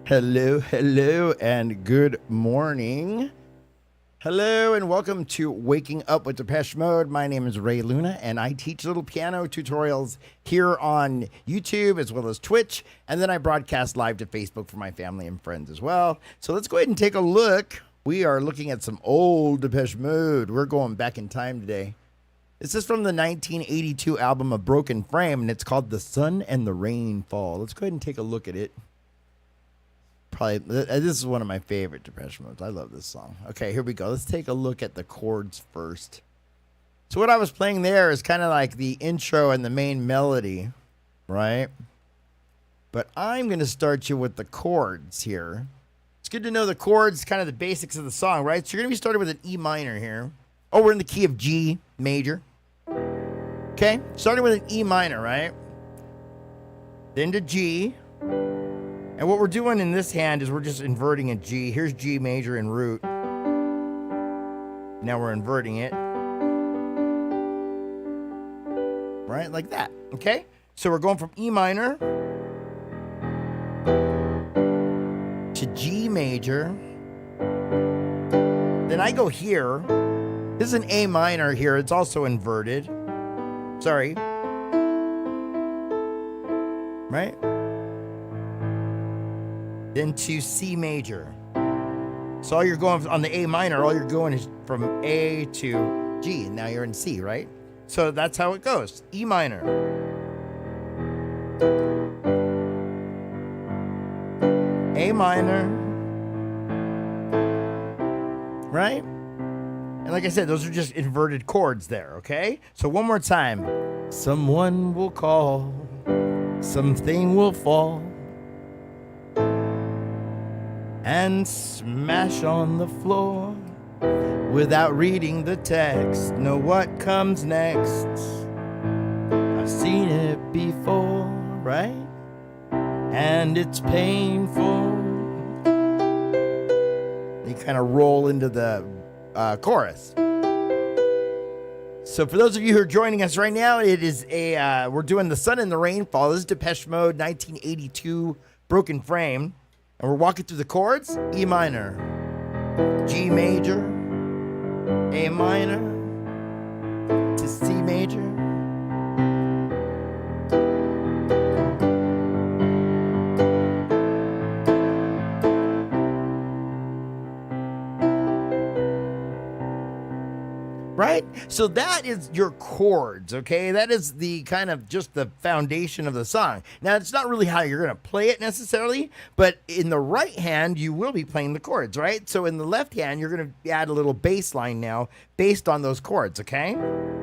Hello, and good morning. Hello, and welcome to Waking Up with Depeche Mode. My name is Ray Luna, and I teach little piano tutorials here on YouTube as well as Twitch, and then I broadcast live to Facebook for my family and friends as well. So let's go ahead and take a look. We are looking at some old Depeche Mode. We're going back in time today. This is from the 1982 album A Broken Frame, and it's called The Sun and the Rain Fall. Let's go ahead and take a look at it. This is one of my favorite Depeche Modes. I love this song. Okay, here we go. Let's take a look at the chords first. So what I was playing there is kind of like the intro and the main melody, right? But I'm going to start you with the chords here. It's good to know the chords, kind of the basics of the song, right? So you're going to be starting with an E minor here. Oh, we're in the key of G major. Okay, starting with an E minor, right? Then to G. And what we're doing in this hand is we're just inverting a G. Here's G major in root. Now we're inverting it. Right, like that, okay? So we're going from E minor to G major. Then I go here. This is an A minor here. It's also inverted. Sorry. Right? Then to C major. So all you're going on the A minor, all you're going is from A to G, and now you're in C, right? So that's how it goes. E minor. A minor. Right? And like I said, those are just inverted chords there, okay? So one more time. Someone will call, something will fall, and smash on the floor without reading the text. Know what comes next. I've seen it before, right? And it's painful. You kind of roll into the chorus. So for those of you who are joining us right now, it is we're doing The Sun and the Rain Fall. This is Depeche Mode 1982 Broken Frame. And we're walking through the chords. E minor, G major, A minor, to C major. Right? So that is your chords, okay? That is the kind of just the foundation of the song. Now, it's not really how you're going to play it necessarily, but in the right hand, you will be playing the chords, right? So in the left hand, you're going to add a little bass line now based on those chords, okay?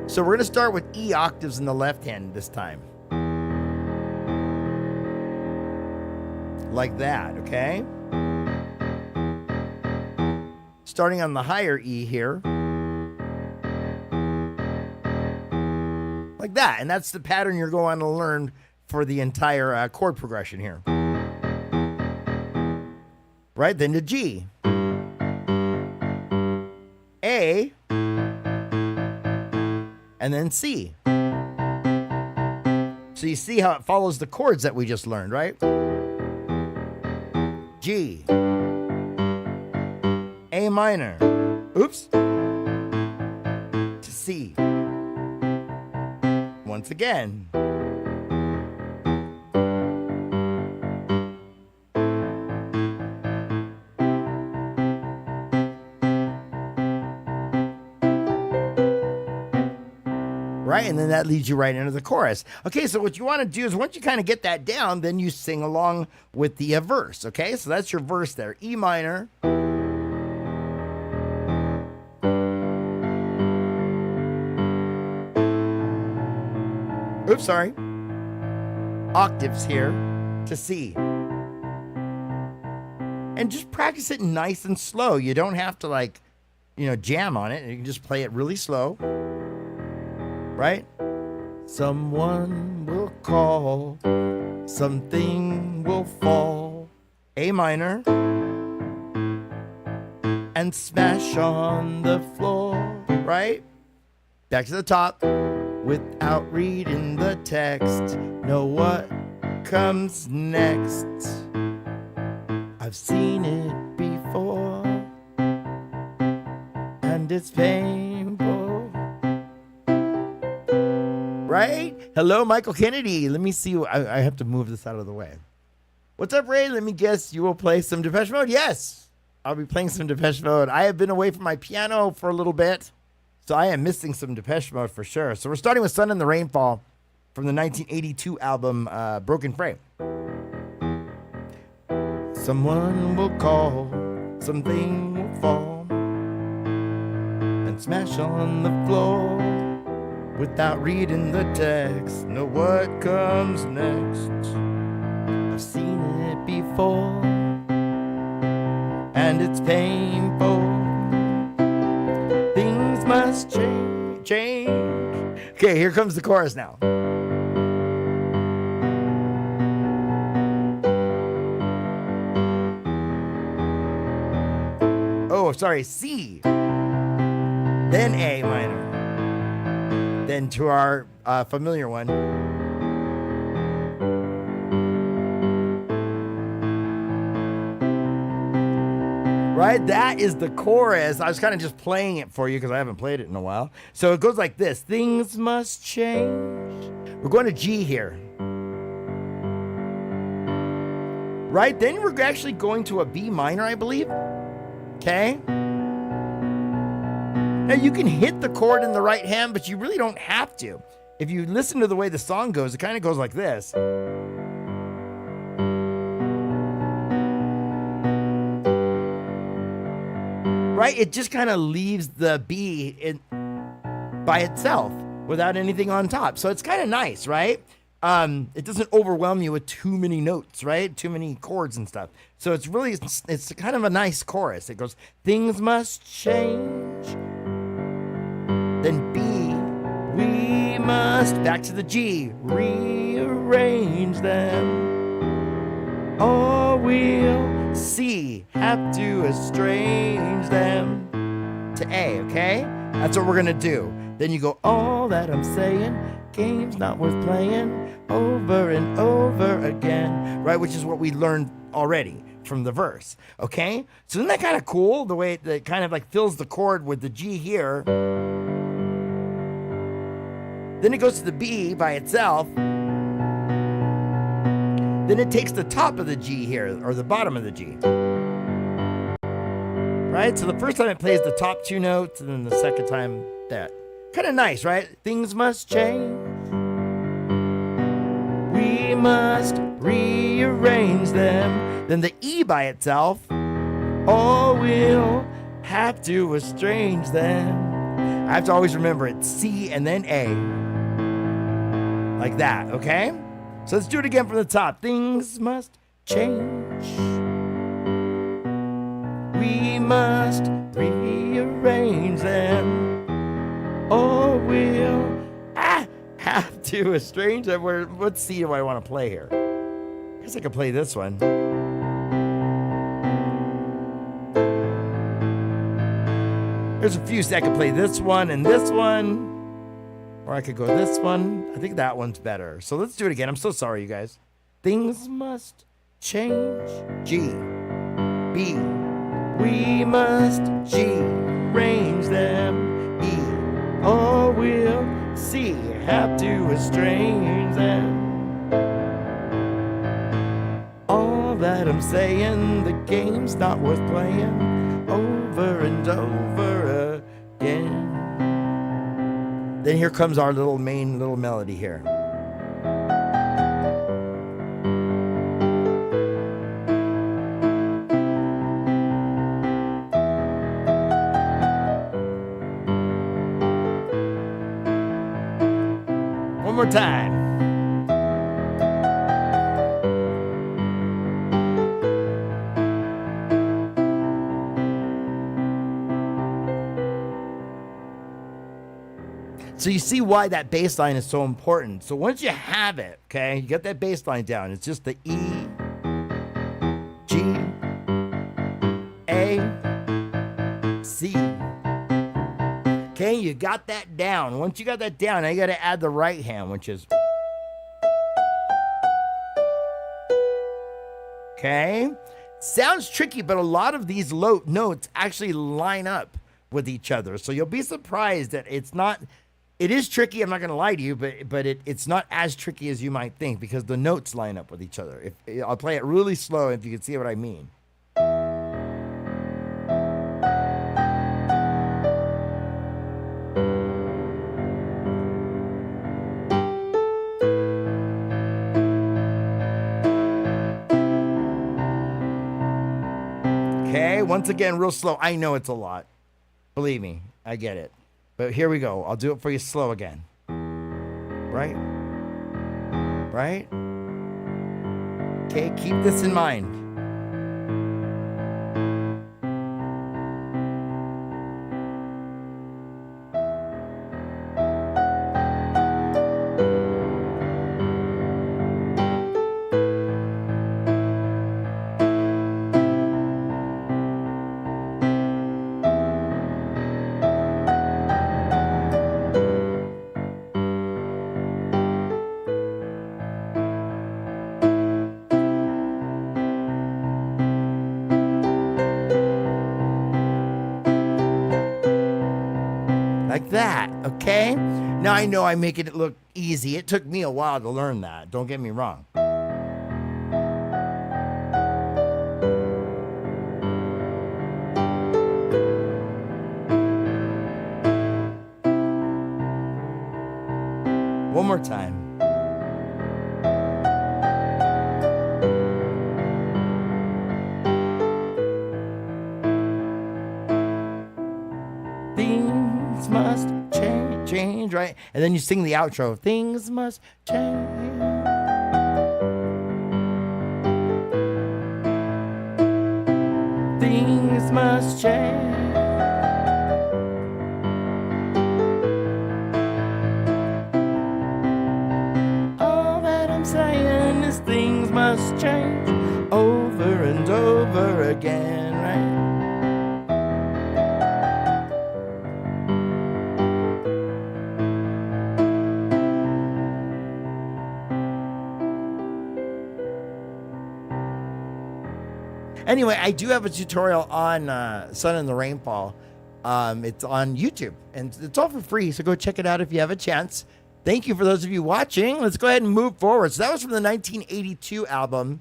So we're going to start with E octaves in the left hand this time. Like that, okay? Starting on the higher E here. Like that, and that's the pattern you're going to learn for the entire chord progression here. Right, then to G. A. And then C. So you see how it follows the chords that we just learned, right? G. A minor. Oops. To C. Once again. Right, and then that leads you right into the chorus. Okay, so what you want to do is once you kind of get that down, then you sing along with the verse, okay? So that's your verse there. E minor. Oops, sorry. Octaves here to C. And just practice it nice and slow. You don't have to jam on it. You can just play it really slow. Right? Someone will call, something will fall. A minor. And smash on the floor. Right? Back to the top. Without reading the text, know what comes next. I've seen it before, and it's painful. Right? Hello, Michael Kennedy. Let me see. I have to move this out of the way. What's up, Ray? Let me guess you will play some Depeche Mode? Yes, I'll be playing some Depeche Mode. I have been away from my piano for a little bit, so I am missing some Depeche Mode for sure. So we're starting with Sun in the Rainfall from the 1982 album Broken Frame. Someone will call, something will fall, and smash on the floor without reading the text. Know what comes next. I've seen it before, and it's painful. Things must change. Okay, here comes the chorus now. Oh, sorry, C, then A minor, then to our familiar one. Right, that is the chorus. I was kind of just playing it for you because I haven't played it in a while. So it goes like this. Things must change. We're going to G here. Right, then we're actually going to a B minor, I believe. Okay. Now you can hit the chord in the right hand, but you really don't have to. If you listen to the way the song goes, it kind of goes like this. Right? It just kind of leaves the B by itself without anything on top. So it's kind of nice, right? It doesn't overwhelm you with too many notes, right? Too many chords and stuff. So it's really, it's kind of a nice chorus. It goes, things must change. Then B, we must, back to the G, rearrange them. Or we'll C, have to estrange them. To A, okay? That's what we're going to do. Then you go, all that I'm saying, game's not worth playing over and over again, right? Which is what we learned already from the verse, okay? So isn't that kind of cool, the way that kind of like fills the chord with the G here? Then it goes to the B by itself. Then it takes the top of the G here, or the bottom of the G. Right? So the first time it plays the top two notes, and then the second time that. Kind of nice, right? Things must change. We must rearrange them. Then the E by itself, or we'll have to estrange them. I have to always remember it's C and then A. Like that, okay? So let's do it again from the top. Things must change. We must rearrange them. Or we'll have to estrange them. Let's see if I want to play here. I guess I could play this one. There's a few, so I could play this one and this one. Or I could go this one. I think that one's better. So let's do it again. I'm so sorry, you guys. Things must change. G, B. We must G, range them. E, or we'll C, have to estrange them. All that I'm saying, the game's not worth playing over and over again. Then here comes our main melody here. One more time. So you see why that bass line is so important. So once you have it, okay, you get that bass line down. It's just the E, G, A, C. Okay, you got that down. Once you got that down, now you got to add the right hand, which is... Okay? Sounds tricky, but a lot of these low notes actually line up with each other. So you'll be surprised that it's not. It is tricky. I'm not going to lie to you, but it's not as tricky as you might think because the notes line up with each other. If I'll play it really slow, if you can see what I mean. Okay, once again, real slow. I know it's a lot. Believe me, I get it. But here we go. I'll do it for you slow again. Right? Right? Okay, keep this in mind. Like that, okay? Now I know I'm making it look easy. It took me a while to learn that. Don't get me wrong. One more time. Things must change, right? And then you sing the outro. Things must change. Things must change. All that I'm saying is things must change over and over again, right? Anyway, I do have a tutorial on Sun and the Rainfall. It's on YouTube, and it's all for free, so go check it out if you have a chance. Thank you for those of you watching. Let's go ahead and move forward. So that was from the 1982 album,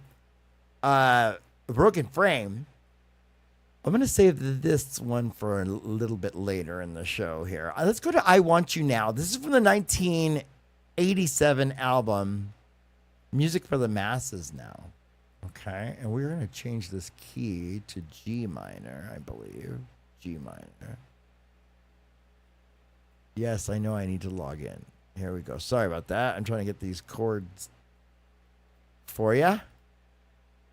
Broken Frame. I'm going to save this one for a little bit later in the show here. Let's go to I Want You Now. This is from the 1987 album, Music for the Masses Now. Okay, and we're going to change this key to G minor, I believe. G minor. Yes, I know I need to log in. Here we go. Sorry about that. I'm trying to get these chords for you.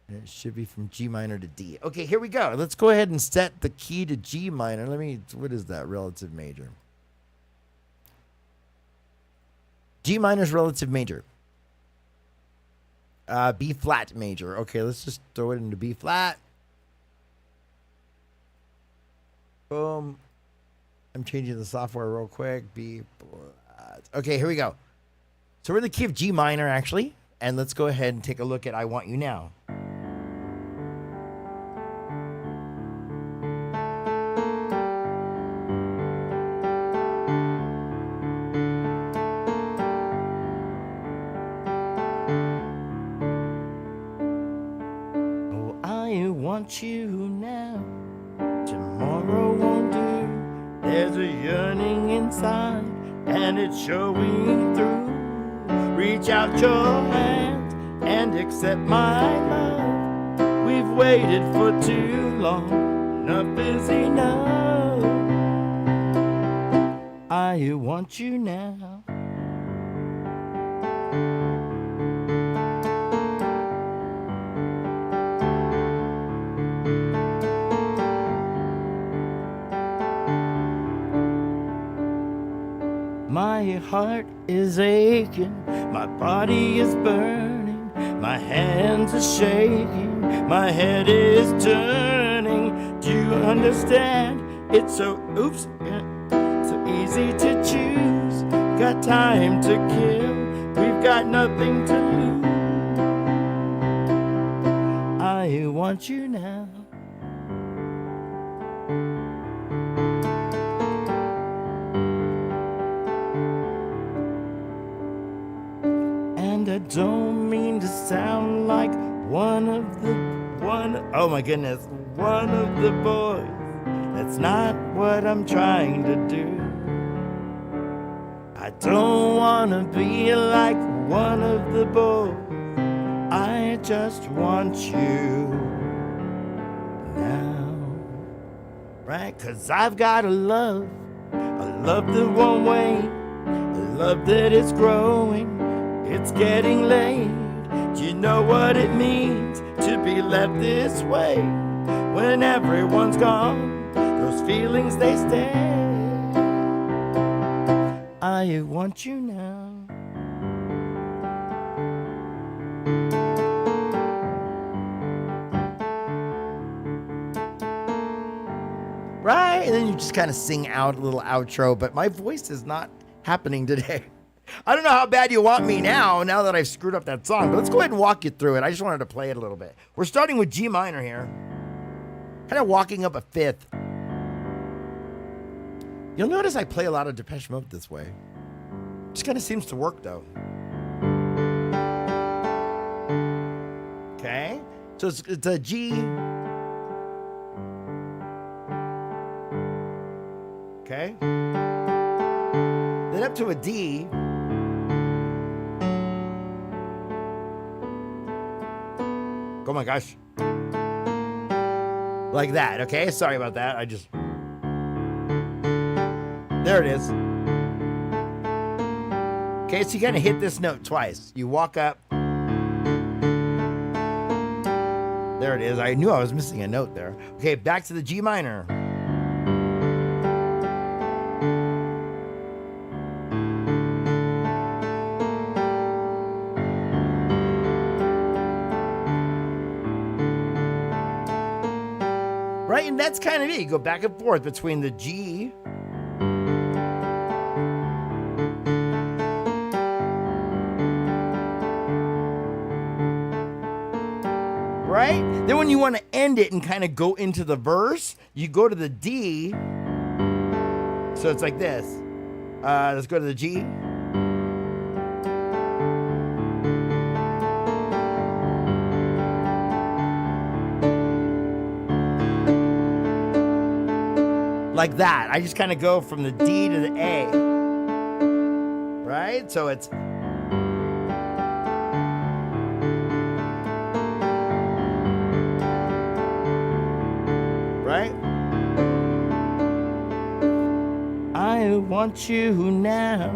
And it should be from G minor to D. Okay, here we go. Let's go ahead and set the key to G minor. What is that? Relative major. G minor is relative major. B flat major. Okay, let's just throw it into B flat. Boom. I'm changing the software real quick. B flat. Okay, here we go. So we're in the key of G minor, actually. And let's go ahead and take a look at I Want You Now. You now, tomorrow won't do. There's a yearning inside, and it's showing through. Reach out your hand and accept my love. We've waited for too long. Enough is enough. I want you now. My heart is aching, my body is burning, my hands are shaking, my head is turning. Do you understand? It's so so easy to choose. Got time to kill, we've got nothing to lose. I want you now. And I don't mean to sound like one of the boys. That's not what I'm trying to do. I don't wanna be like one of the boys. I just want you now. Right? 'Cause I've got a love that won't wait, a love that is growing. It's getting late. Do you know what it means to be left this way? When everyone's gone, those feelings they stay. I want you now. Right? And then you just kind of sing out a little outro, but my voice is not happening today. I don't know how bad you want me now that I've screwed up that song, but let's go ahead and walk you through it. I just wanted to play it a little bit. We're starting with G minor here. Kind of walking up a fifth. You'll notice I play a lot of Depeche Mode this way. Just kind of seems to work though. Okay, so it's a G. Okay. Then up to a D. Oh my gosh. Like that, okay? Sorry about that. There it is. Okay, so you gotta hit this note twice. You walk up. There it is. I knew I was missing a note there. Okay, back to the G minor. Right, and that's kind of it. You go back and forth between the G right? Then when you want to end it and kind of go into the verse, you go to the D. So it's like this. Let's go to the G. Like that. I just kind of go from the D to the A. Right? So it's right? I want you now.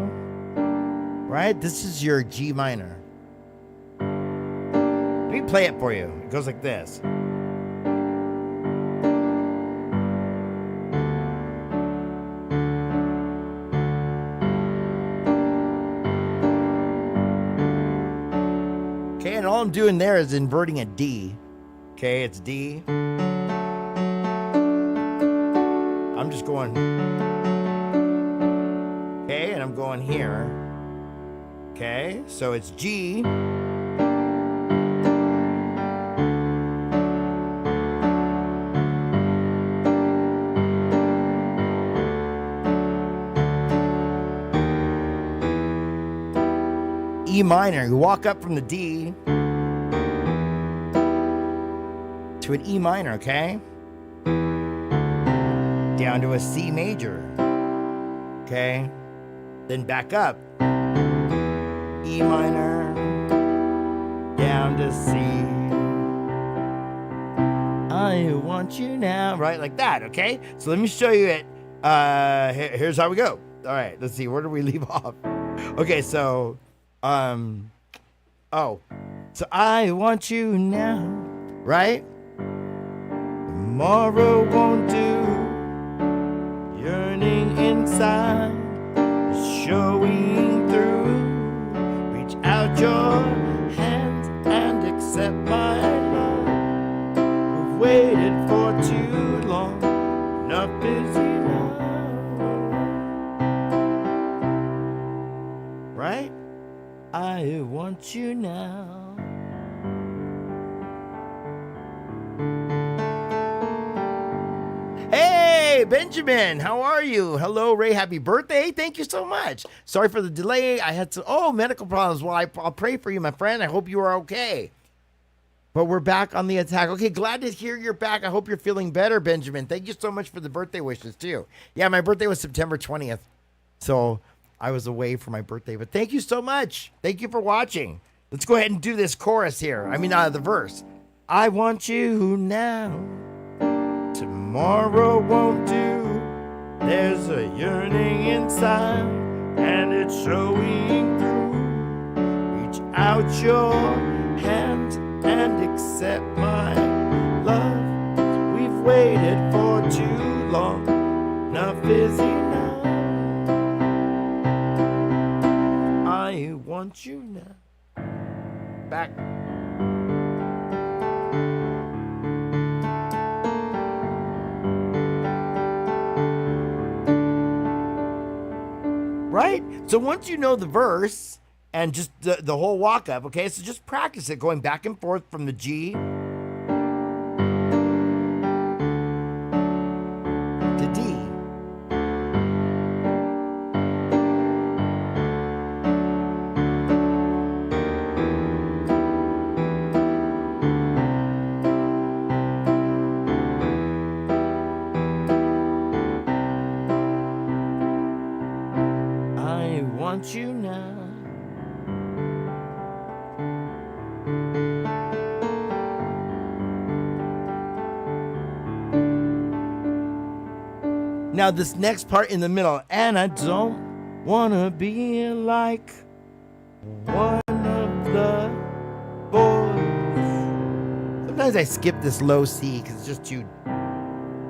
Right? This is your G minor. Let me play it for you. It goes like this. Okay, and all I'm doing there is inverting a D. Okay, it's D. I'm just going. Okay, and I'm going here. Okay, so it's G. E minor. You walk up from the D to an E minor, okay? Down to a C major, okay? Then back up. E minor, down to C. I want you now, right? Like that, okay? So let me show you it. Here's how we go. All right, let's see. Where do we leave off? Okay, so... so I want you now, right? Tomorrow won't do. Yearning inside is showing through. Reach out your hands and accept my love. We've waited for too long. Enough is enough. Right? I want you now. Benjamin, how are you? Hello, Ray. Happy birthday. Thank you so much. Sorry for the delay. I had medical problems. Well, I'll pray for you, my friend. I hope you are okay. But we're back on the attack. Okay, glad to hear you're back. I hope you're feeling better, Benjamin. Thank you so much for the birthday wishes, too. Yeah, my birthday was September 20th. So I was away for my birthday. But thank you so much. Thank you for watching. Let's go ahead and do this chorus here. The verse. I want you now. Tomorrow won't do. There's a yearning inside, and it's showing through. Reach out your hand and accept my love. We've waited for too long. Enough is enough. I want you now. Back. Right? So once you know the verse and just the whole walk up, okay, so just practice it going back and forth from the G to D. I want you now. Now this next part in the middle, and I don't wanna be like one of the boys. Sometimes I skip this low C because it's just too,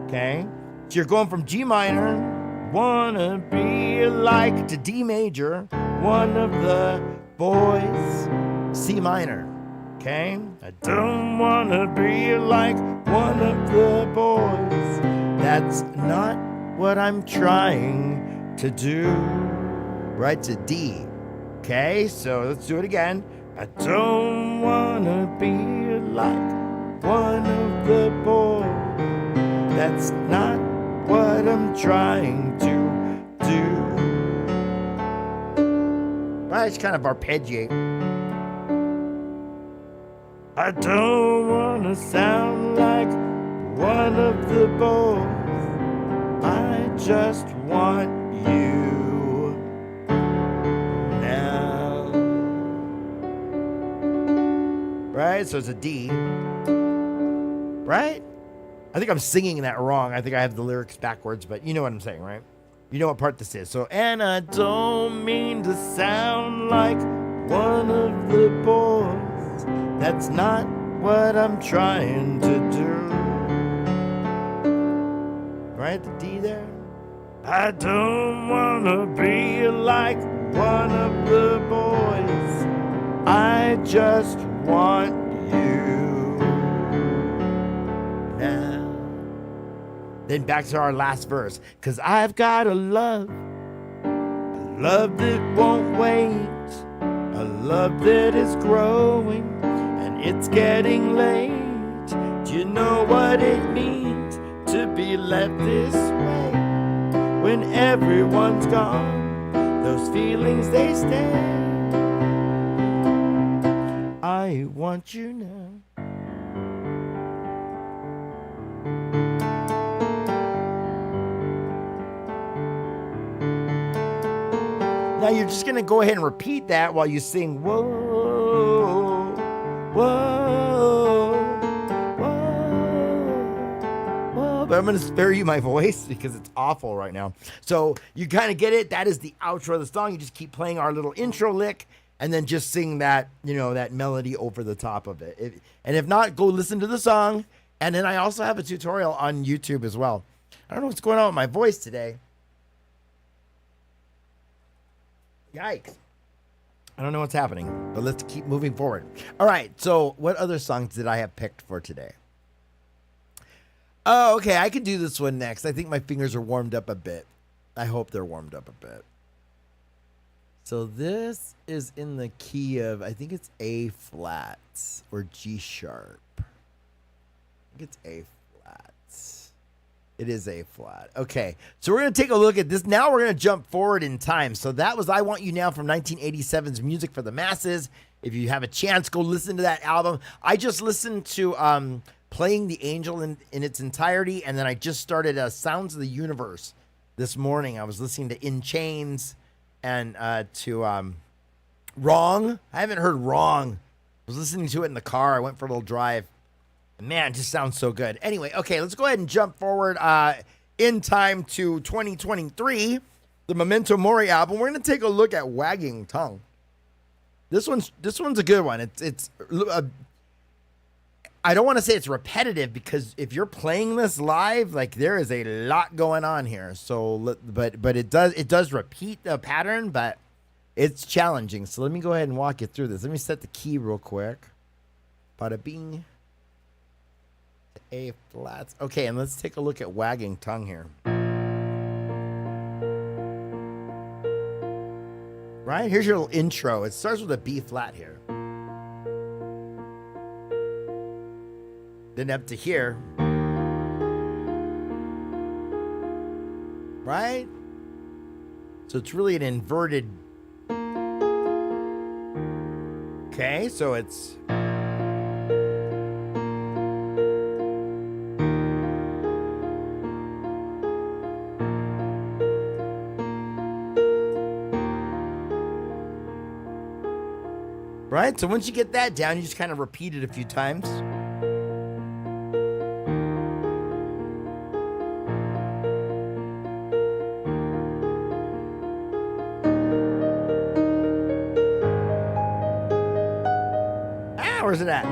okay? So you're going from G minor, wanna be like, to D major, one of the boys, C minor, okay? I don't wanna be like one of the boys. That's not what I'm trying to do. Right, to D. Okay, so let's do it again. I don't wanna be like one of the boys. That's not what I'm trying to do. Right, it's kind of arpeggiate. I don't wanna sound like one of the boys. I just want you now. Right? So it's a D. Right? I think I'm singing that wrong. I think I have the lyrics backwards, but you know what I'm saying, right? You know what part this is. So, and I don't mean to sound like one of the boys. That's not what I'm trying to do. Right, the D there. I don't wanna be like one of the boys. I just want you now. Then back to our last verse. 'Cause I've got a love that won't wait, a love that is growing, and it's getting late. Do you know what it means to be left this way? When everyone's gone, those feelings, they stay. I want you now. Now you're just going to go ahead and repeat that while you sing, whoa, whoa, whoa. But I'm going to spare you my voice because it's awful right now. So you kind of get it. That is the outro of the song. You just keep playing our little intro lick and then just sing that, that melody over the top of it. And if not, go listen to the song. And then I also have a tutorial on YouTube as well. I don't know what's going on with my voice today. Yikes. I don't know what's happening, but let's keep moving forward. All right, so what other songs did I have picked for today? Oh, okay, I can do this one next. I think my fingers are warmed up a bit. I hope they're warmed up a bit. So this is in the key of, I think it's A flat or G sharp. I think it's A flat. It is A flat. Okay, so we're going to take a look at this. Now we're going to jump forward in time. So that was I Want You Now from 1987's Music for the Masses. If you have a chance, go listen to that album. I just listened to Playing the Angel in its entirety, and then I just started Sounds of the Universe this morning. I was listening to In Chains and to Wrong. I haven't heard Wrong. I was listening to it in the car. I went for a little drive. Man, it just sounds so good. Anyway, okay, let's go ahead and jump forward in time to 2023, the Memento Mori album. We're going to take a look at Wagging Tongue. This one's a good one. It's I don't want to say it's repetitive, because if you're playing this live, like, there is a lot going on here. So, but it does repeat the pattern, but it's challenging. So let me go ahead and walk you through this. Let me set the key real quick. Bada bing. A flats. Okay, and let's take a look at Wagging Tongue here. Right? Here's your little intro. It starts with a B flat here. Then up to here. Right? So it's really an inverted. Okay, so it's. Right? So once you get that down, you just kind of repeat it a few times. Where's it at?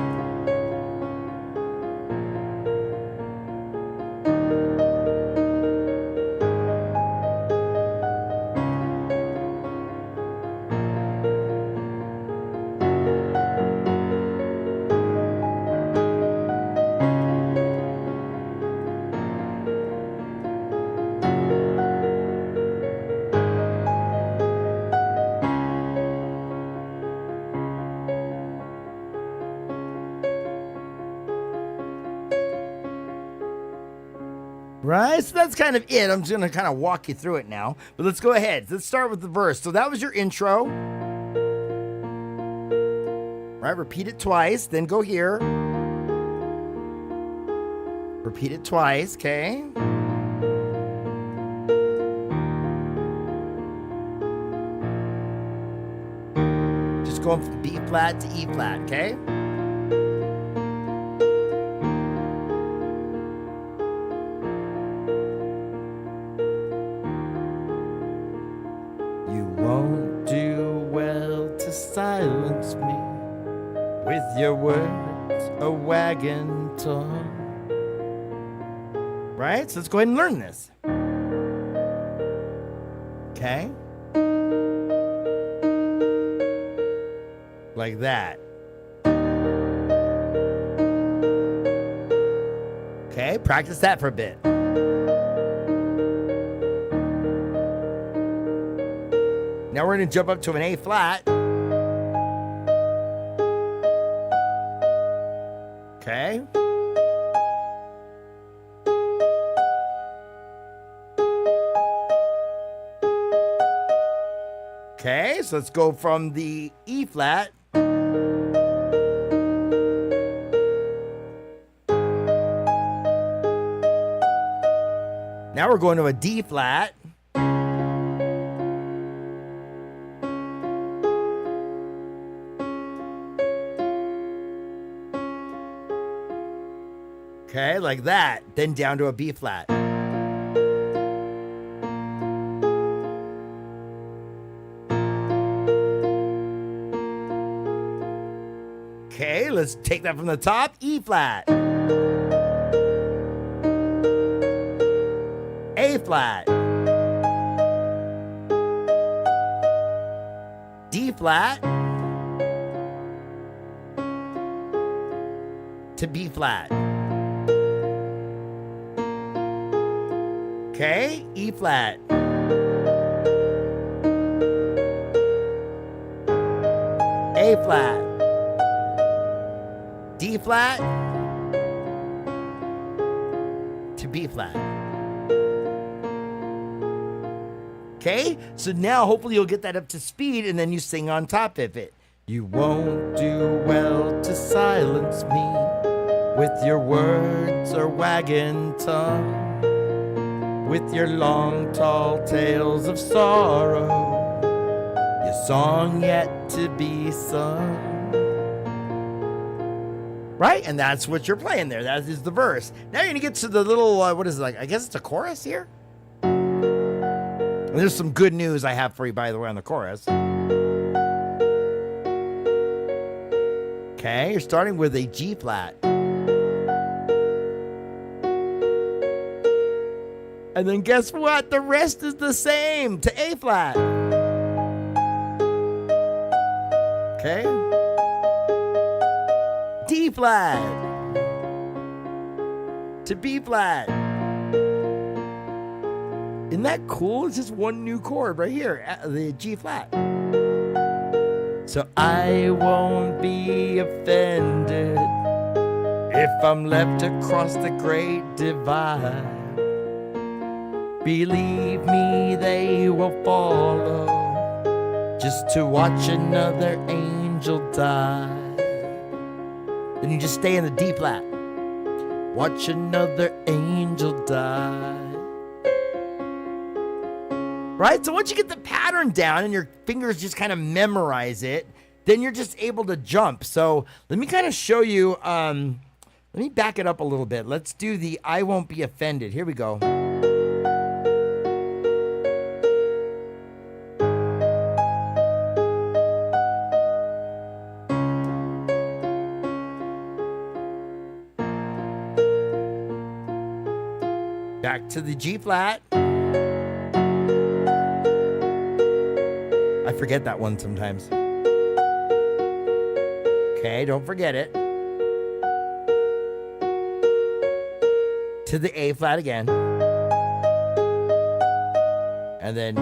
Right, so that's kind of it. I'm just going to kind of walk you through it now. But let's go ahead. Let's start with the verse. So that was your intro. Right, repeat it twice. Then go here. Repeat it twice, okay? Just going from B flat to E flat, okay? Won't do well to silence me with your words, a wagging tongue. Right? So let's go ahead and learn this. Okay? Like that. Okay, practice that for a bit. Now we're going to jump up to an A flat. Okay. Okay, so let's go from the E flat. Now we're going to a D flat. Okay, like that. Then down to a B flat. Okay, let's take that from the top. E flat. A flat. D flat. To B flat. Okay, E flat. A flat. D flat. To B flat. Okay, so now hopefully you'll get that up to speed and then you sing on top of it. You won't do well to silence me with your words or wagging tongue, with your long, tall tales of sorrow, your song yet to be sung. Right? And that's what you're playing there. That is the verse. Now you're going to get to the little, what is it like? I guess it's a chorus here. And there's some good news I have for you, by the way, on the chorus. Okay, you're starting with a G flat. And then guess what? The rest is the same to A flat. Okay. D flat. To B flat. Isn't that cool? It's just one new chord right here, the G flat. So I won't be offended if I'm left across the great divide. Believe me, they will follow just to watch another angel die. Then you just stay in the D flat. Watch another angel die. Right? So once you get the pattern down and your fingers just kind of memorize it, then you're just able to jump. So let me kind of show you, let me back it up a little bit. Let's do the I Won't Be Offended. Here we go. Back to the G flat. I forget that one sometimes. Okay, don't forget it. To the A flat again. And then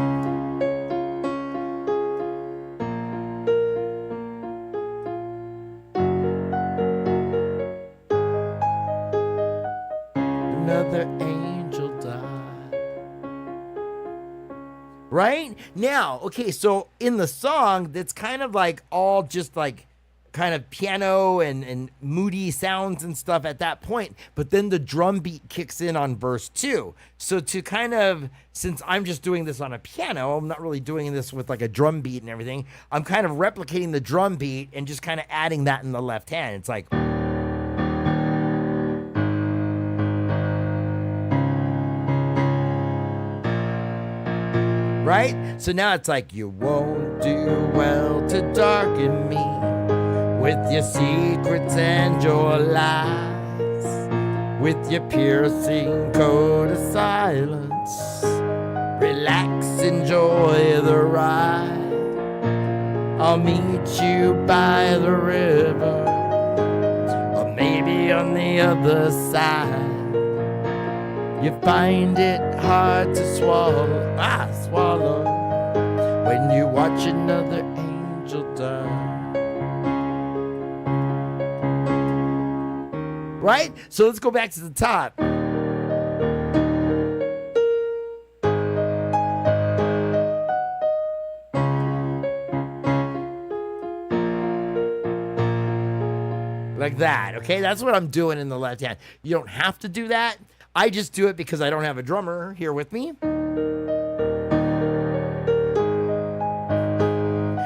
another angel died. Right? Now, okay, so in the song, that's kind of like all just like kind of piano and moody sounds and stuff at that point, but then the drum beat kicks in on verse 2. So to kind of, since I'm just doing this on a piano, I'm not really doing this with like a drum beat and everything, I'm kind of replicating the drum beat and just kind of adding that in the left hand. It's like, right? So now it's like, you won't do well to darken me with your secrets and your lies, with your piercing code of silence. Relax, enjoy the ride. I'll meet you by the river, or maybe on the other side. You find it hard to swallow, when you watch another angel die. Right? So let's go back to the top. Like that, okay? That's what I'm doing in the left hand. You don't have to do that. I just do it because I don't have a drummer here with me.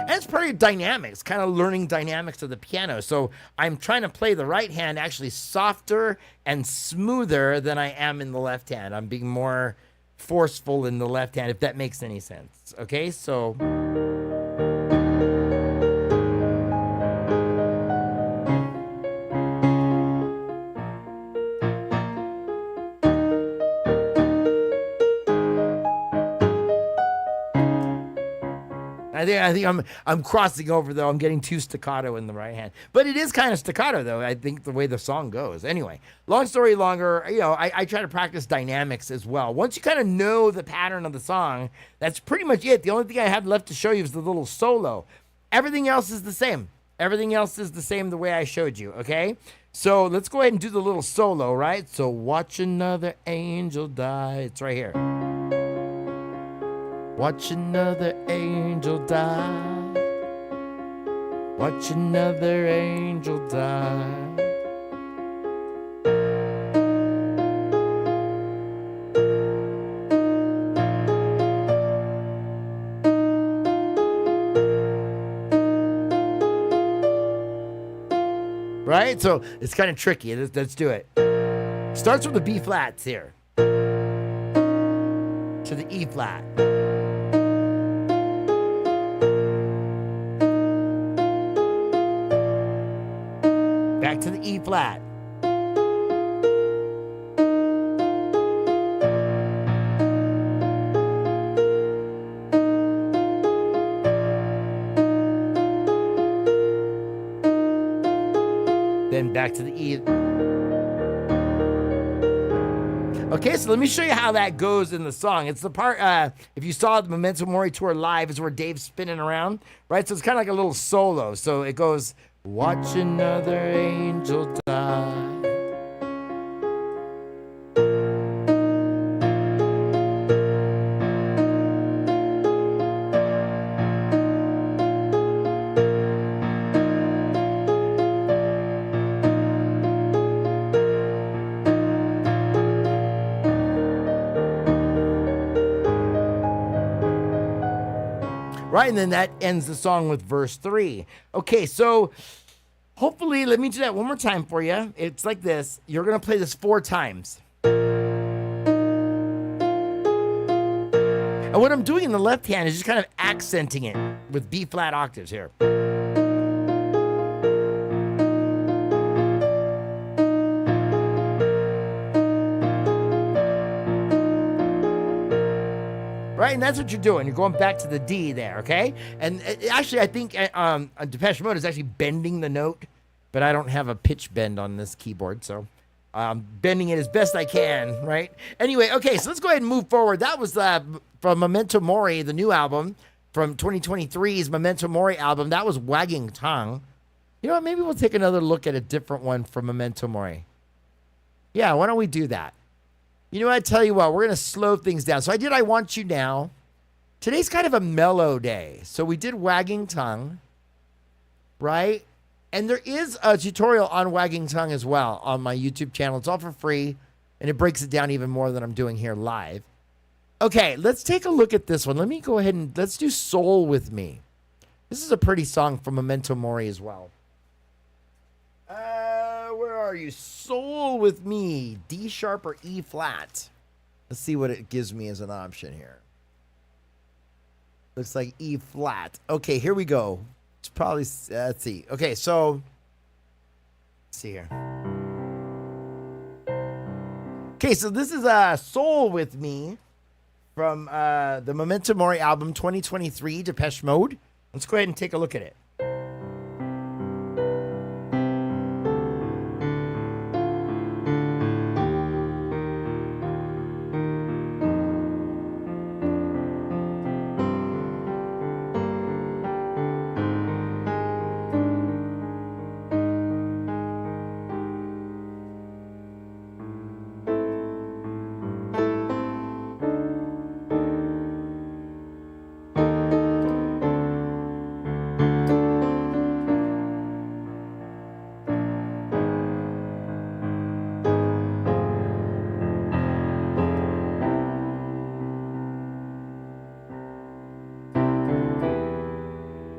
And it's pretty dynamic. It's kind of learning dynamics of the piano. So I'm trying to play the right hand actually softer and smoother than I am in the left hand. I'm being more forceful in the left hand, if that makes any sense. Okay, so... I think I'm crossing over, though. I'm getting too staccato in the right hand. But it is kind of staccato, though, I think, the way the song goes. Anyway, long story longer, you know, I try to practice dynamics as well. Once you kind of know the pattern of the song, that's pretty much it. The only thing I have left to show you is the little solo. Everything else is the same. Everything else is the same the way I showed you, okay? So let's go ahead and do the little solo, right? So watch another angel die. It's right here. Watch another angel die. Watch another angel die. Right? So it's kind of tricky. Let's do it. Starts with the B flats here. To the E flat. Back to the E flat. Then back to the E. Okay, so let me show you how that goes in the song. It's the part, if you saw the Memento Mori tour live, is where Dave's spinning around, right? So it's kind of like a little solo. So it goes, watch another angel die. Right, and then that ends the song with verse 3. Okay, so hopefully, let me do that one more time for you. It's like this. You're going to play this 4 times. And what I'm doing in the left hand is just kind of accenting it with B flat octaves here. Right, and that's what you're doing. You're going back to the D there, okay? And actually, I think Depeche Mode is actually bending the note, but I don't have a pitch bend on this keyboard, so I'm bending it as best I can, right? Anyway, okay, so let's go ahead and move forward. That was from Memento Mori, the new album, from 2023's Memento Mori album. That was Wagging Tongue. You know what? Maybe we'll take another look at a different one from Memento Mori. Yeah, why don't we do that? You know what? I tell you what, we're going to slow things down. So I Want You Now. Today's kind of a mellow day. So we did Wagging Tongue, right? And there is a tutorial on Wagging Tongue as well on my YouTube channel. It's all for free, and it breaks it down even more than I'm doing here live. Okay, let's take a look at this one. Let me go ahead and let's do Soul With Me. This is a pretty song from Memento Mori as well. Where are you? Soul With Me, D sharp or E flat. Let's see what it gives me as an option here. Looks like E flat. Okay, here we go. It's probably, let's see. Okay, so, let's see here. Okay, so this is Soul With Me from the Memento Mori album 2023, Depeche Mode. Let's go ahead and take a look at it.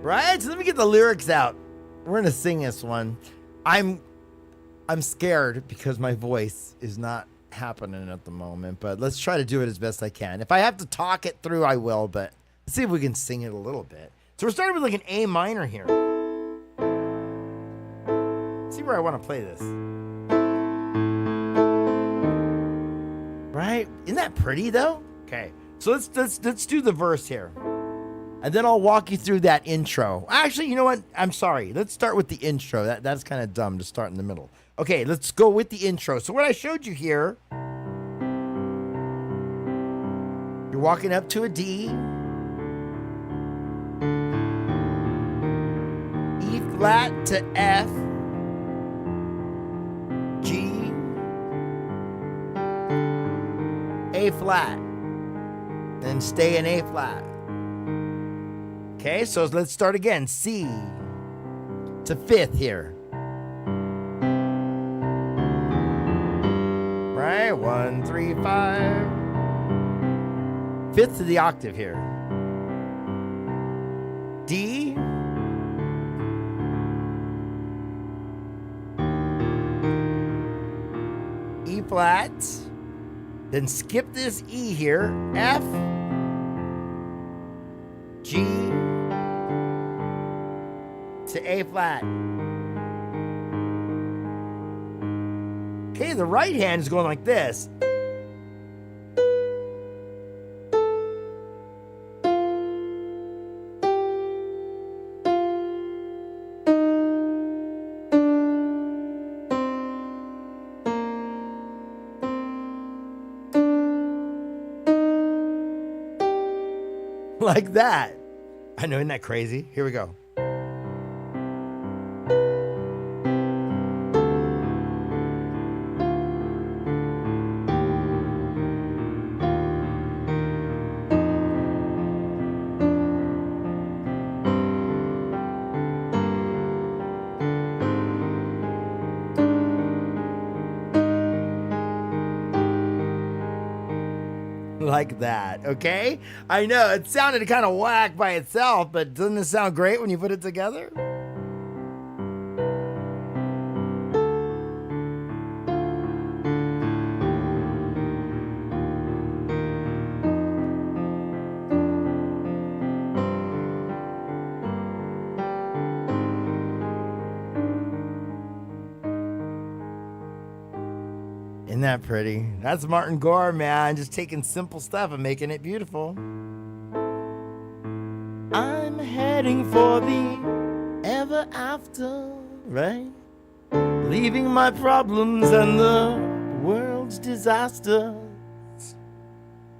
Right? So let me get the lyrics out. We're gonna sing this one. I'm scared because my voice is not happening at the moment, but let's try to do it as best I can. If I have to talk it through, I will, but let's see if we can sing it a little bit. So we're starting with like an A minor here. Let's see where I want to play this. Right? Isn't that pretty though? Okay. So let's do the verse here. And then I'll walk you through that intro. Actually, you know what? I'm sorry. Let's start with the intro. That's kind of dumb to start in the middle. Okay, let's go with the intro. So what I showed you here, you're walking up to a D, E flat to F, G, A flat. and stay in A flat. Okay, so let's start again. C to fifth here. Right, 1, 3, 5. Fifth to the octave here. D. E flat. Then skip this E here. F. G. To A flat. Okay, the right hand is going like this. Like that. I know, isn't that crazy? Here we go. Like that, okay? I know, it sounded kind of whack by itself, but doesn't it sound great when you put it together? Isn't that pretty? That's Martin Gore, man. Just taking simple stuff and making it beautiful. I'm heading for the ever after, right? Leaving my problems and the world's disasters.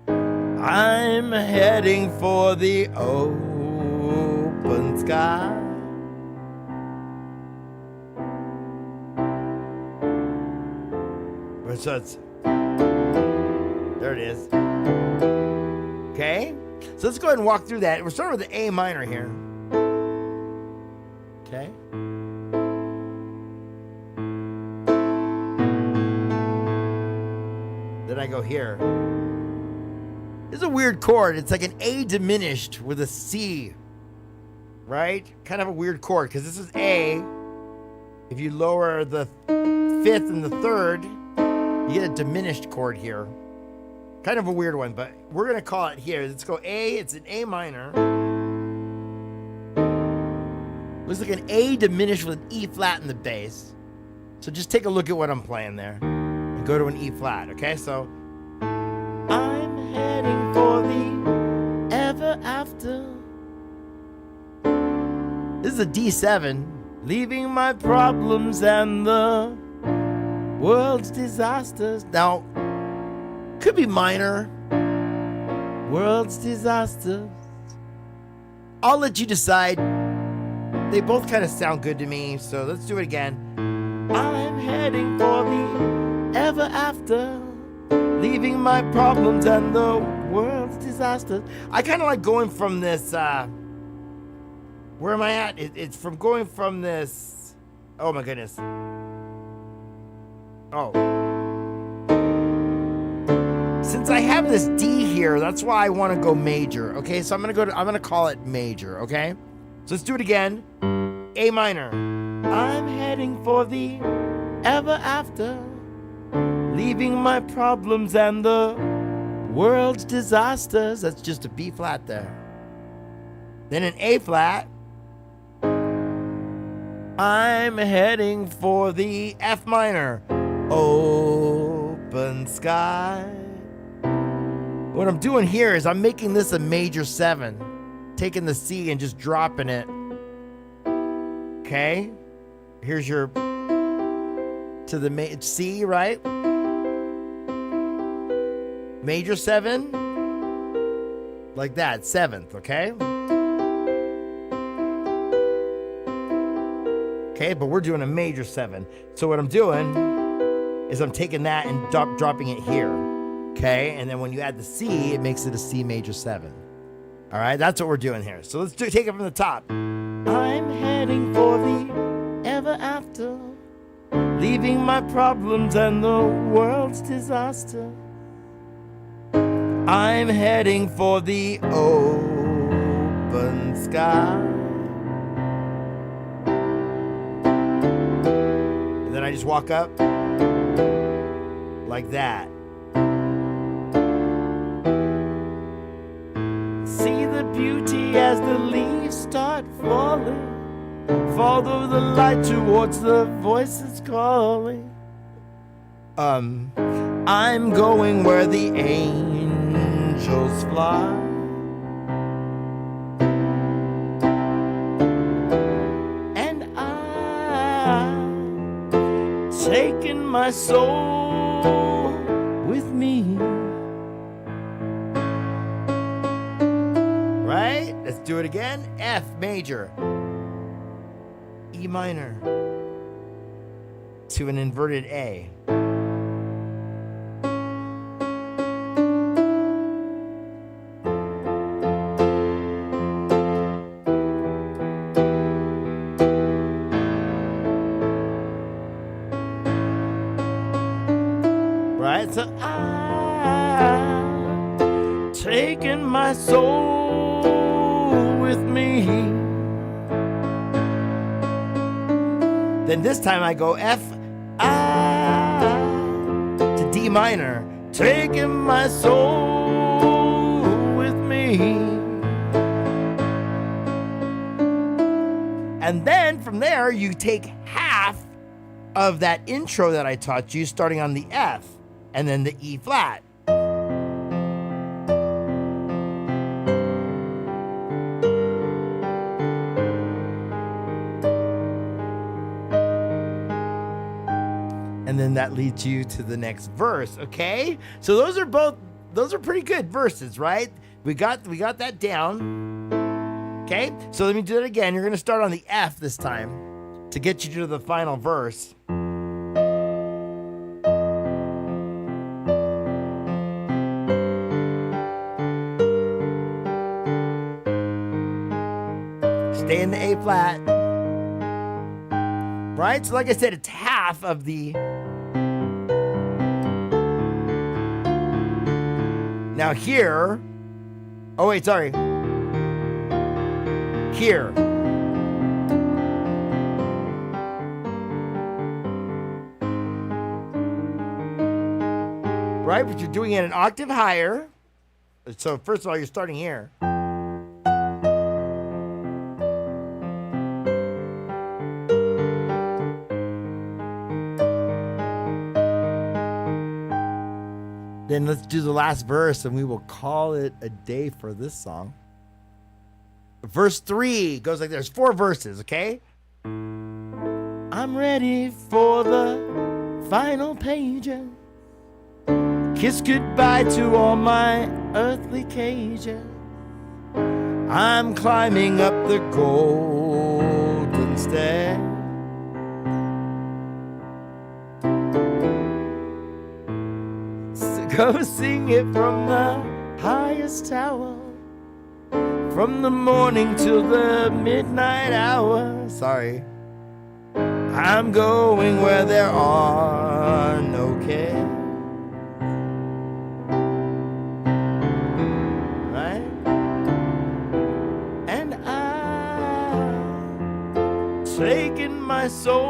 I'm heading for the open sky. So it's, there it is. Okay, so let's go ahead and walk through that. We're starting with the A minor here. Okay. Then I go here. This is a weird chord. It's like an A diminished with a C, right? Kind of a weird chord because this is A. If you lower the fifth and the third, you get a diminished chord here. Kind of a weird one, but we're going to call it here. Let's go A. It's an A minor. Looks like an A diminished with an E flat in the bass. So just take a look at what I'm playing there. And go to an E flat, okay? So I'm heading for the ever after. This is a D7. Leaving my problems and the world's disasters. Now, could be minor. World's disasters. I'll let you decide. They both kind of sound good to me, so let's do it again. I'm heading for the ever after, leaving my problems and the world's disasters. I kind of like going from this, where am I at? It's from going from this, oh my goodness. Oh. Since I have this D here, that's why I want to go major. Okay, so I'm gonna call it major, okay? So let's do it again. A minor. I'm heading for the ever after, leaving my problems and the world's disasters. That's just a B flat there. Then an A flat. I'm heading for the F minor. Open sky. What I'm doing here is I'm making this a major 7. Taking the C and just dropping it. Okay? Here's your to the C, right? Major 7. Like that, 7th, okay? Okay, but we're doing a major 7. So what I'm doing is I'm taking that and dropping it here. Okay, and then when you add the C, it makes it a C major 7. All right, that's what we're doing here. So let's take it from the top. I'm heading for the ever after, leaving my problems and the world's disaster. I'm heading for the open sky. And then I just walk up like that. See the beauty as the leaves start falling. Follow the light towards the voices calling. I'm going where the angels fly. And I'm taking my soul with me. Right? Let's do it again. F major, E minor, to an inverted A. Right? So I'm taking my soul with me. Then this time I go F, to D minor, taking my soul with me. And then from there, you take half of that intro that I taught you, starting on the F, and then the E flat. And then that leads you to the next verse, okay? So those are pretty good verses, right? We got that down. Okay? So let me do it again. You're gonna start on the F this time to get you to the final verse. Stay in the A flat. Right? So like I said, it's half of the... Now here... Oh wait, sorry. Here. Right? But you're doing it an octave higher. So first of all, you're starting here. Then let's do the last verse and we will call it a day for this song. Verse 3 goes like there's 4 verses, okay? I'm ready for the final pages. Kiss goodbye to all my earthly cages. I'm climbing up the golden stair. Go sing it from the highest tower, from the morning till the midnight hour. Sorry. I'm going where there are no cares. Right? And I'm taking my soul,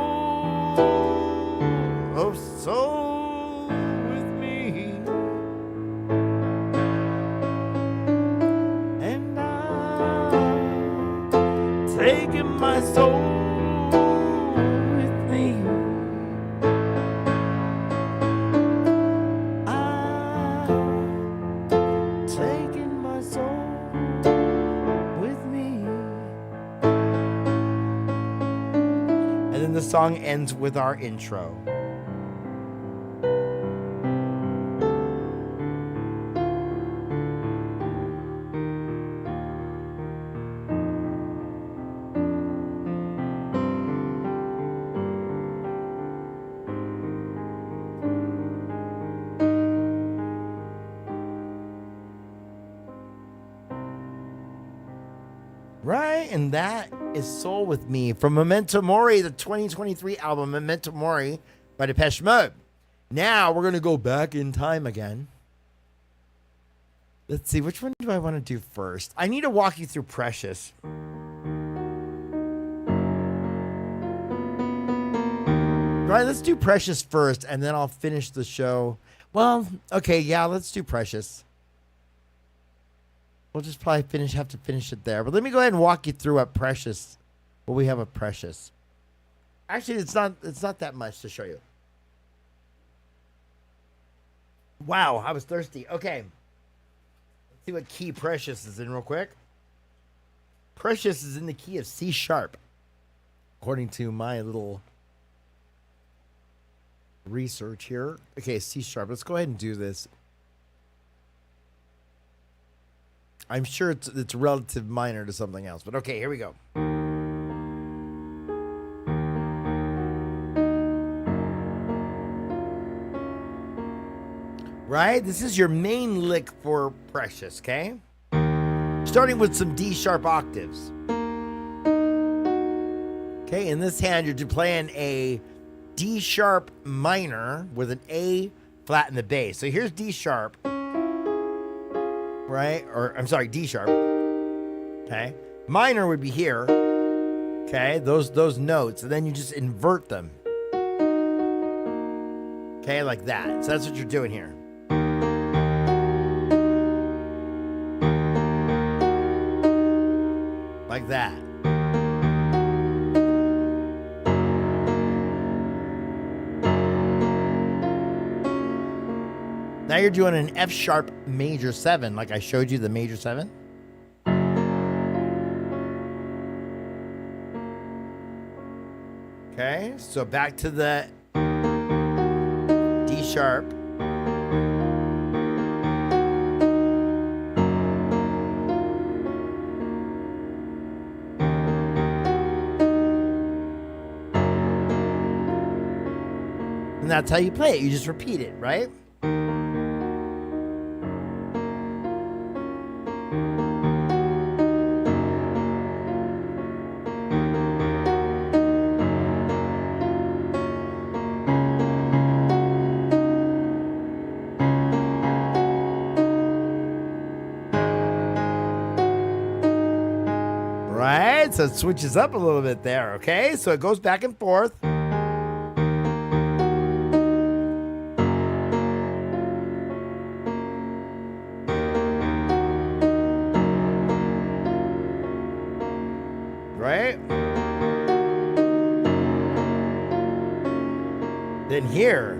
oh soul, taking my soul with me. I'm taking my soul with me. And then the song ends with our intro. and that is Soul With Me from Memento Mori, the 2023 album Memento Mori by Depeche Mode. Now we're going to go back in time again. Let's see, which one do I want to do first? I need to walk you through Precious. Right, let's do Precious first, and then I'll finish the show. Well, okay, yeah, let's do Precious. We'll just probably have to finish it there. But let me go ahead and walk you through what we have of Precious. Actually, it's not that much to show you. Wow, I was thirsty. Okay. Let's see what key Precious is in real quick. Precious is in the key of C sharp, according to my little research here. Okay, C sharp. Let's go ahead and do this. I'm sure it's relative minor to something else, but okay, here we go. Right? This is your main lick for Precious, okay? Starting with some D sharp octaves. Okay, in this hand, you're playing a D sharp minor with an A flat in the bass. So here's D sharp. Right? Or, I'm sorry, D sharp. Okay. Minor would be here. Okay. Those notes. And then you just invert them. Okay. Like that. So that's what you're doing here. Like that. Now you're doing an F sharp major 7, like I showed you the major 7. Okay, so back to the D sharp. And that's how you play it. You just repeat it, right? So it switches up a little bit there, okay? So it goes back and forth. Right? Then here.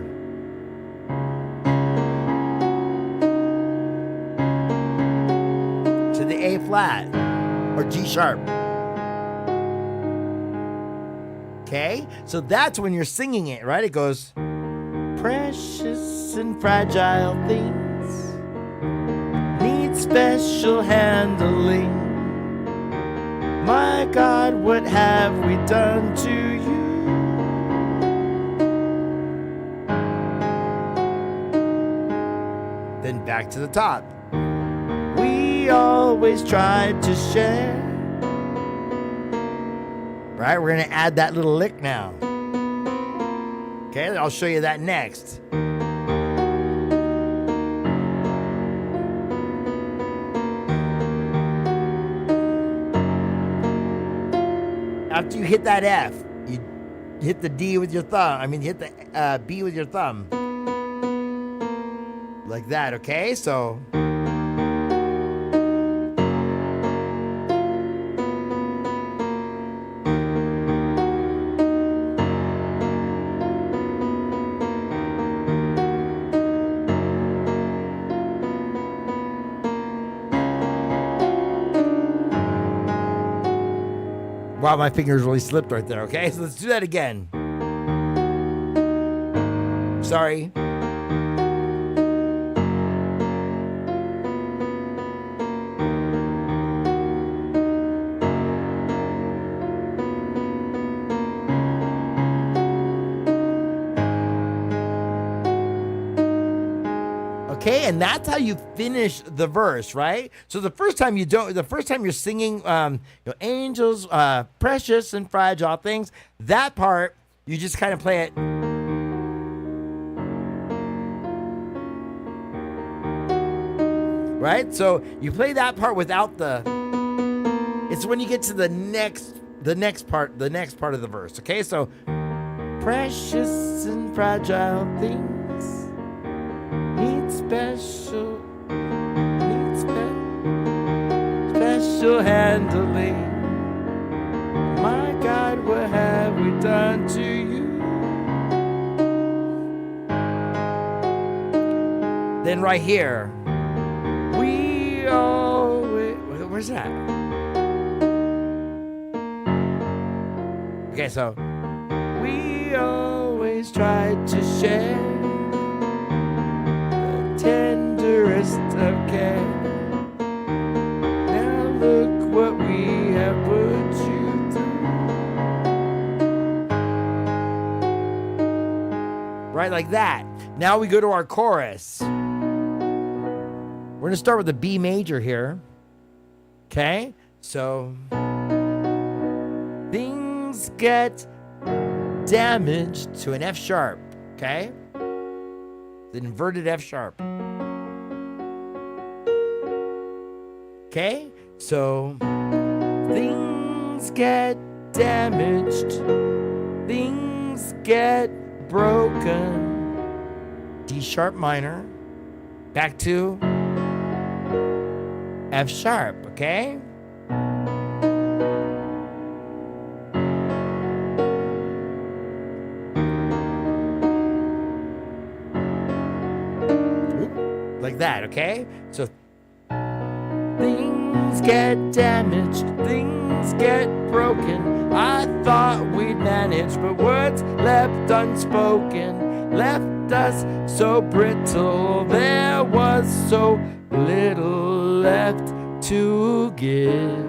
To the A flat or G sharp. Okay, so that's when you're singing it, right? It goes, precious and fragile things need special handling. My God, what have we done to you? Then back to the top. We always tried to share. Right, we're going to add that little lick now. Okay, I'll show you that next. After you hit that F, you hit the D with your thumb. I mean, hit the B with your thumb. Like that, okay? So... Wow, my fingers really slipped right there, okay? So let's do that again. Sorry. Okay, and that's how you finish the verse, right? So the first time you're singing, angels, precious and fragile things, that part, you just kind of play it. Right? So you play that part without it's when you get to the next part of the verse, okay? So, precious and fragile things need special handling. My God, what have we done to you? Then right here, we always, where's that? Okay, so we always tried to share the tenderest of care. Now look what we have put you through. Right, like that. Now we go to our chorus. We're going to start with the B major here. Okay? So, things get damaged to an F sharp. Okay? The inverted F sharp. Okay? So, things get damaged. Things get broken. D sharp minor. Back to F sharp, okay? Like that, okay? So things get damaged, things get broken. I thought we'd manage, but words left unspoken left us so brittle. There was so little left to give.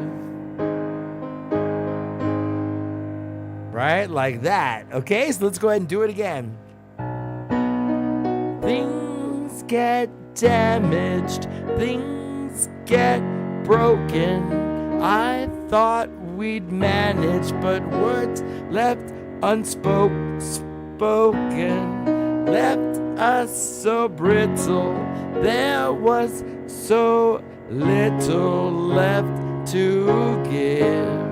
Right? Like that. Okay, so let's go ahead and do it again. Things get damaged, things get broken. I thought we'd manage, but words left unspoken left us so brittle. There was so little left to give.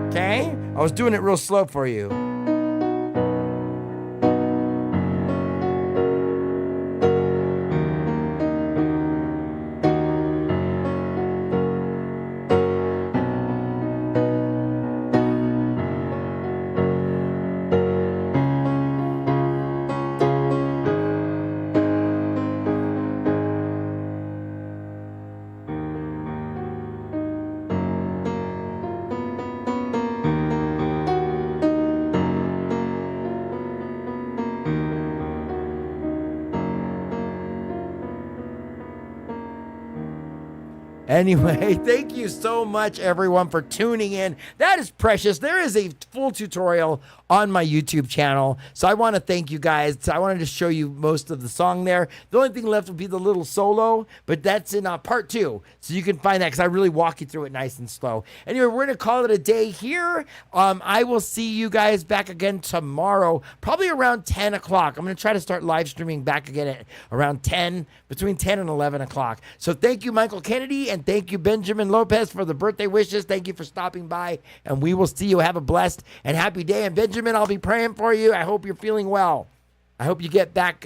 Okay? I was doing it real slow for you. Anyway, thank you so much, everyone, for tuning in. That is precious. There is a full tutorial on my YouTube channel. So I want to thank you guys. So I wanted to show you most of the song there. The only thing left would be the little solo, but that's in part 2. So you can find that because I really walk you through it nice and slow. Anyway, we're going to call it a day here. I will see you guys back again tomorrow, probably around 10 o'clock. I'm going to try to start live streaming back again at around 10, between 10 and 11 o'clock. So thank you, Michael Kennedy, and thank you, Benjamin Lopez, for the birthday wishes. Thank you for stopping by, and we will see you. Have a blessed and happy day. And Benjamin, I'll be praying for you. I hope you're feeling well. I hope you get back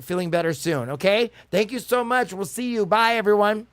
feeling better soon, okay? Thank you so much. We'll see you. Bye, everyone.